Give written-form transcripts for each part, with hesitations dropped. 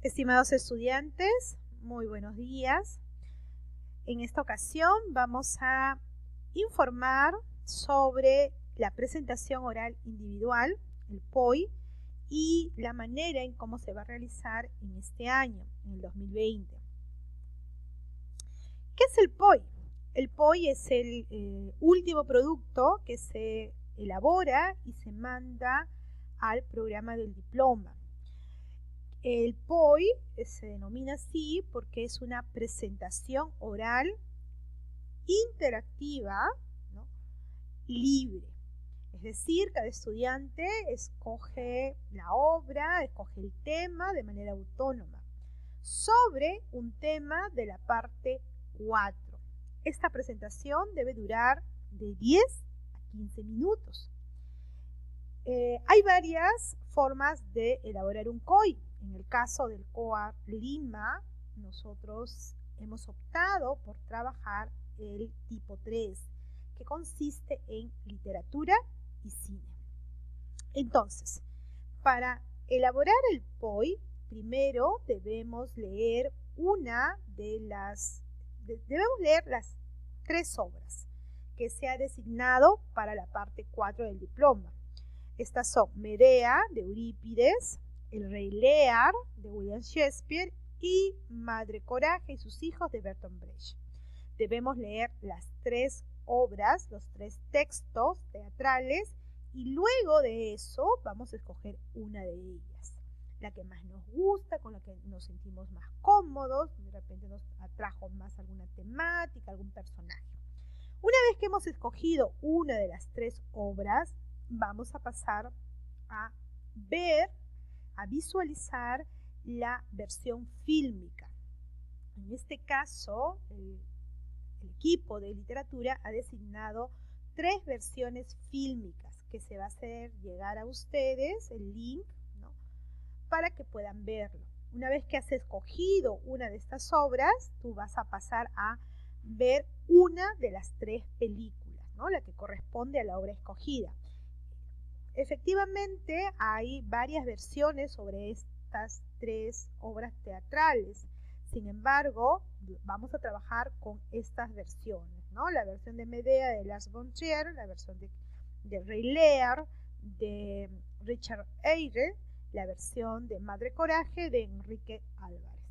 Estimados estudiantes, muy buenos días. En esta ocasión vamos a informar sobre la presentación oral individual, el POI, y la manera en cómo se va a realizar en este año, en el 2020. ¿Qué es el POI? El POI es el último producto que se elabora y se manda al programa del diploma. El POI se denomina así porque es una presentación oral interactiva, ¿no?, libre. Es decir, cada estudiante escoge la obra, escoge el tema de manera autónoma sobre un tema de la parte 4. Esta presentación debe durar de 10 a 15 minutos. Hay varias formas de elaborar un COI. En el caso del COA Lima, nosotros hemos optado por trabajar el tipo 3, que consiste en literatura y cine. Entonces, para elaborar el POI, primero debemos leer las 3 obras que se ha designado para la parte 4 del diploma. Estas son Medea, de Eurípides, El Rey Lear, de William Shakespeare, y Madre Coraje y sus hijos, de Bertolt Brecht. Debemos leer las 3 obras, los 3 textos teatrales, y luego de eso vamos a escoger una de ellas, la que más nos gusta, con la que nos sentimos más cómodos, de repente nos atrajo más alguna temática, algún personaje. Una vez que hemos escogido una de las 3 obras, vamos a pasar a ver, a visualizar la versión fílmica. En este caso, el equipo de literatura ha designado 3 versiones fílmicas que se va a hacer llegar a ustedes el link, ¿no?, para que puedan verlo. Una vez que has escogido una de estas obras, tú vas a pasar a ver una de las 3 películas, ¿no?, la que corresponde a la obra escogida. Efectivamente, hay varias versiones sobre estas 3 obras teatrales. Sin embargo, vamos a trabajar con estas versiones, ¿no? La versión de Medea de Lars von Trier, la versión de Rey Lear de Richard Eyre, la versión de Madre Coraje de Enrique Álvarez.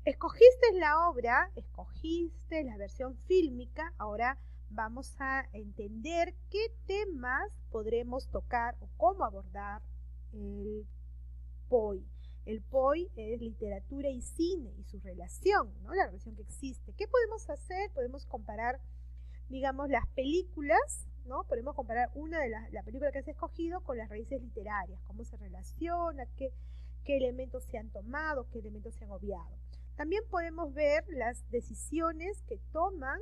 Escogiste la obra, escogiste la versión fílmica, ahora vamos a entender qué temas podremos tocar o cómo abordar el POI. El POI es literatura y cine y su relación, ¿no?, la relación que existe. ¿Qué podemos hacer? Podemos comparar, digamos, las películas, ¿no? Podemos comparar una de la película que has escogido con las raíces literarias, cómo se relaciona, qué elementos se han tomado, qué elementos se han obviado. También podemos ver las decisiones que toman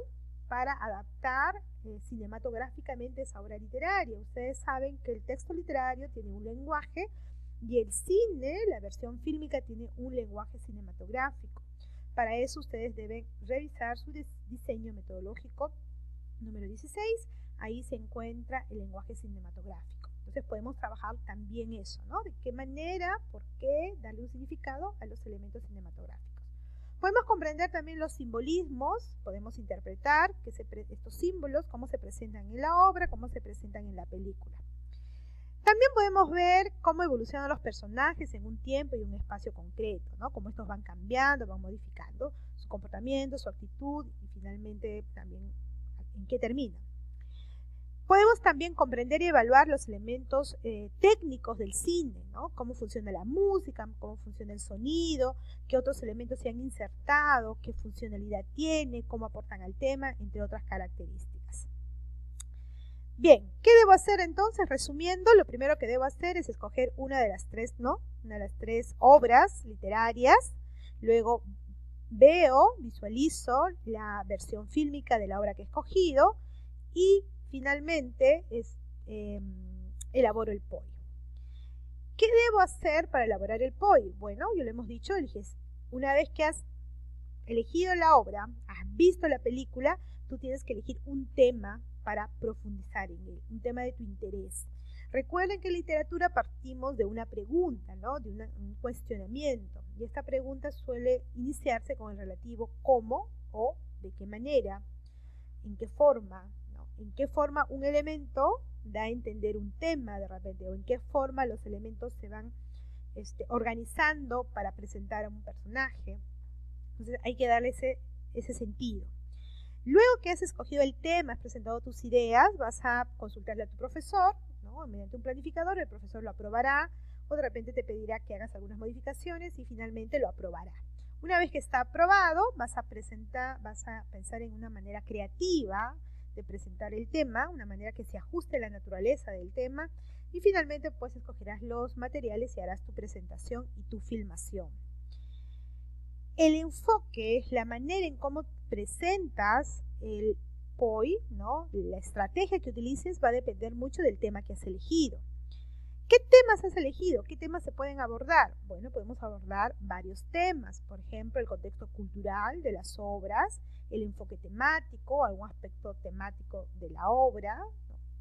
para adaptar cinematográficamente esa obra literaria. Ustedes saben que el texto literario tiene un lenguaje y el cine, la versión fílmica, tiene un lenguaje cinematográfico. Para eso ustedes deben revisar su diseño metodológico número 16. Ahí se encuentra el lenguaje cinematográfico. Entonces podemos trabajar también eso, ¿no? De qué manera, por qué darle un significado a los elementos cinematográficos. Podemos comprender también los simbolismos, podemos interpretar estos símbolos, cómo se presentan en la obra, cómo se presentan en la película. También podemos ver cómo evolucionan los personajes en un tiempo y un espacio concreto, ¿no?, cómo estos van cambiando, van modificando su comportamiento, su actitud y finalmente también en qué terminan. Podemos también comprender y evaluar los elementos técnicos del cine, ¿no?, cómo funciona la música, cómo funciona el sonido, qué otros elementos se han insertado, qué funcionalidad tiene, cómo aportan al tema, entre otras características. Bien, ¿qué debo hacer entonces? Resumiendo, lo primero que debo hacer es escoger una de las 3, ¿no?, una de las 3 obras literarias. Luego visualizo la versión fílmica de la obra que he escogido y finalmente elaboro el POI. ¿Qué debo hacer para elaborar el POI? Bueno, ya lo hemos dicho, una vez que has elegido la obra, has visto la película, tú tienes que elegir un tema para profundizar en él, un tema de tu interés. Recuerden que en literatura partimos de una pregunta, ¿no? De un cuestionamiento. Y esta pregunta suele iniciarse con el relativo cómo o de qué manera, en qué forma, ¿no? En qué forma un elemento da a entender un tema de repente, o en qué forma los elementos se van organizando para presentar a un personaje. Entonces hay que darle ese sentido. Luego que has escogido el tema, has presentado tus ideas, vas a consultarle a tu profesor, ¿no? Mediante un planificador, el profesor lo aprobará o de repente te pedirá que hagas algunas modificaciones y finalmente lo aprobará. Una vez que está aprobado, vas a pensar en una manera creativa de presentar el tema, una manera que se ajuste a la naturaleza del tema y finalmente pues escogerás los materiales y harás tu presentación y tu filmación. El enfoque, la manera en cómo presentas el POI, ¿no? La estrategia que utilices va a depender mucho del tema que has elegido. ¿Qué temas has elegido? ¿Qué temas se pueden abordar? Bueno, podemos abordar varios temas, por ejemplo, el contexto cultural de las obras, el enfoque temático, algún aspecto temático de la obra,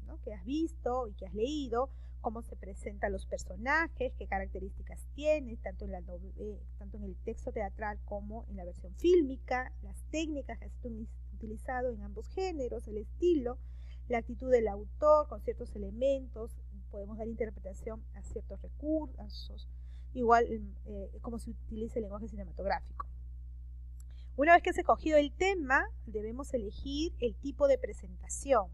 ¿no? Que has visto y que has leído, cómo se presentan los personajes, qué características tienen, tanto en el texto teatral como en la versión fílmica, las técnicas que has utilizado en ambos géneros, el estilo, la actitud del autor con ciertos elementos, podemos dar interpretación a ciertos recursos, igual cómo se utiliza el lenguaje cinematográfico. Una vez que has escogido el tema, debemos elegir el tipo de presentación.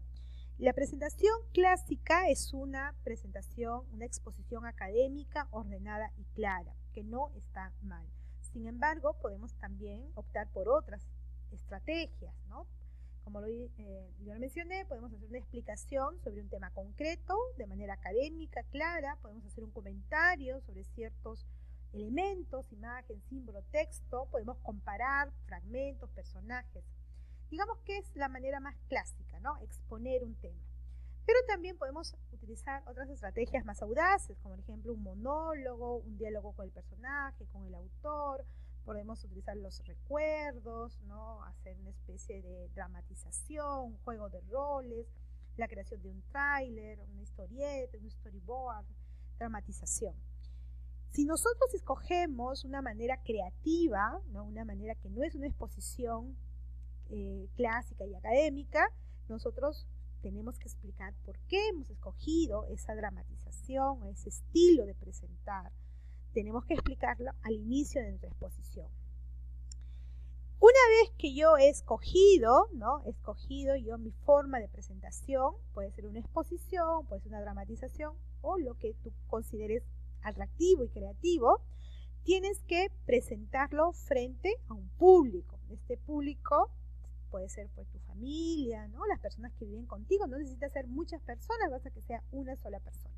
La presentación clásica es una presentación, una exposición académica ordenada y clara, que no está mal. Sin embargo, podemos también optar por otras estrategias, ¿no? Como yo lo mencioné, podemos hacer una explicación sobre un tema concreto de manera académica, clara, podemos hacer un comentario sobre ciertos elementos, imagen, símbolo, texto, podemos comparar fragmentos, personajes. Digamos que es la manera más clásica, ¿no? Exponer un tema. Pero también podemos utilizar otras estrategias más audaces, como por ejemplo un monólogo, un diálogo con el personaje, con el autor. Podemos utilizar los recuerdos, ¿no? Hacer una especie de dramatización, un juego de roles, la creación de un tráiler, una historieta, un storyboard, dramatización. Si nosotros escogemos una manera creativa, ¿no? Una manera que no es una exposición clásica y académica, nosotros tenemos que explicar por qué hemos escogido esa dramatización, ese estilo de presentar. Tenemos que explicarlo al inicio de nuestra exposición. Una vez que yo he escogido, ¿no? He escogido yo mi forma de presentación, puede ser una exposición, puede ser una dramatización o lo que tú consideres atractivo y creativo, tienes que presentarlo frente a un público. Este público puede ser pues tu familia, ¿no? Las personas que viven contigo, no necesitas ser muchas personas, basta que sea una sola persona.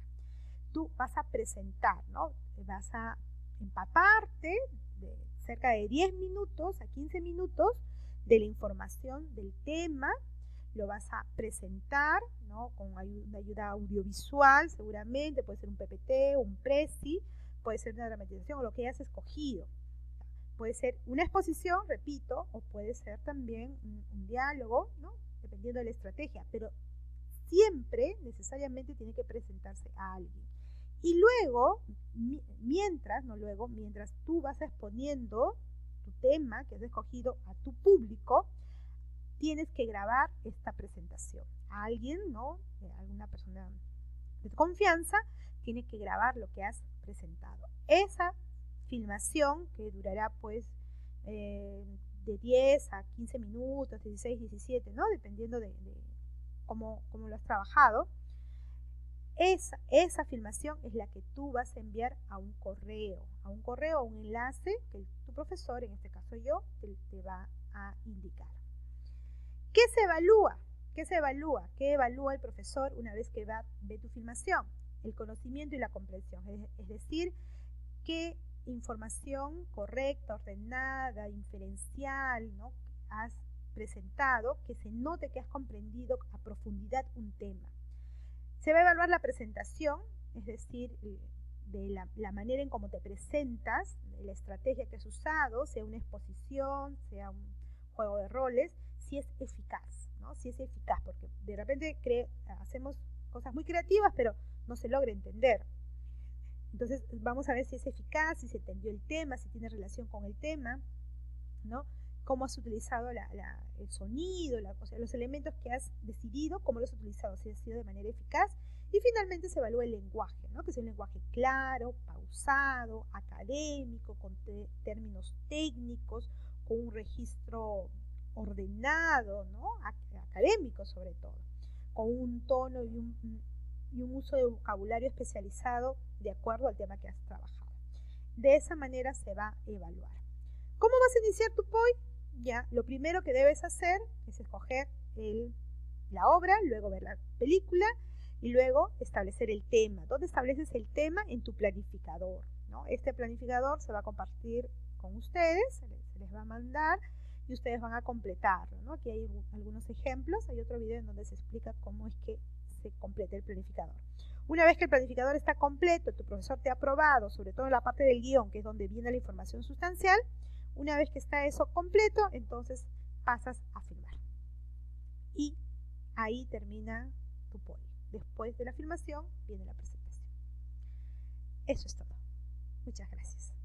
Tú vas a presentar, ¿no? Vas a empaparte de cerca de 10 minutos a 15 minutos de la información del tema, lo vas a presentar, ¿no? Con una ayuda audiovisual, seguramente, puede ser un PPT, un Prezi, puede ser una dramatización o lo que hayas escogido. Puede ser una exposición, repito, o puede ser también un diálogo, ¿no? Dependiendo de la estrategia, pero siempre necesariamente tiene que presentarse a alguien. Y luego, mientras tú vas exponiendo tu tema que has escogido a tu público, tienes que grabar esta presentación. A alguien, ¿no? Alguna persona de tu confianza, tiene que grabar lo que has presentado. Esa filmación que durará pues de 10 a 15 minutos, 16, 17, ¿no? Dependiendo de cómo lo has trabajado. Esa filmación es la que tú vas a enviar a un correo, un enlace que tu profesor, en este caso yo, te va a indicar. ¿Qué se evalúa? ¿Qué evalúa el profesor una vez que ve tu filmación? El conocimiento y la comprensión, es decir, qué información correcta, ordenada, inferencial, ¿no? Has presentado, que se note que has comprendido a profundidad un tema. Se va a evaluar la presentación, es decir, de la manera en cómo te presentas, de la estrategia que has usado, sea una exposición, sea un juego de roles, si es eficaz, ¿no? Si es eficaz, porque de repente hacemos cosas muy creativas, pero no se logra entender. Entonces vamos a ver si es eficaz, si se entendió el tema, si tiene relación con el tema, ¿no? Cómo has utilizado el sonido, los elementos que has decidido, cómo los has utilizado, si ha sido de manera eficaz. Y finalmente se evalúa el lenguaje, ¿no? Que es un lenguaje claro, pausado, académico, con términos técnicos, con un registro ordenado, ¿no? Académico sobre todo, con un tono y un uso de vocabulario especializado de acuerdo al tema que has trabajado. De esa manera se va a evaluar. ¿Cómo vas a iniciar tu POI? Ya, lo primero que debes hacer es escoger la obra, luego ver la película y luego establecer el tema. ¿Dónde estableces el tema? En tu planificador, ¿no? Este planificador se va a compartir con ustedes, se les va a mandar y ustedes van a completarlo, ¿no? Aquí hay algunos ejemplos, hay otro video en donde se explica cómo es que se completa el planificador. Una vez que el planificador está completo, tu profesor te ha aprobado, sobre todo en la parte del guión, que es donde viene la información sustancial, una vez que está eso completo, entonces pasas a firmar. Y ahí termina tu POI. Después de la filmación viene la presentación. Eso es todo. Muchas gracias.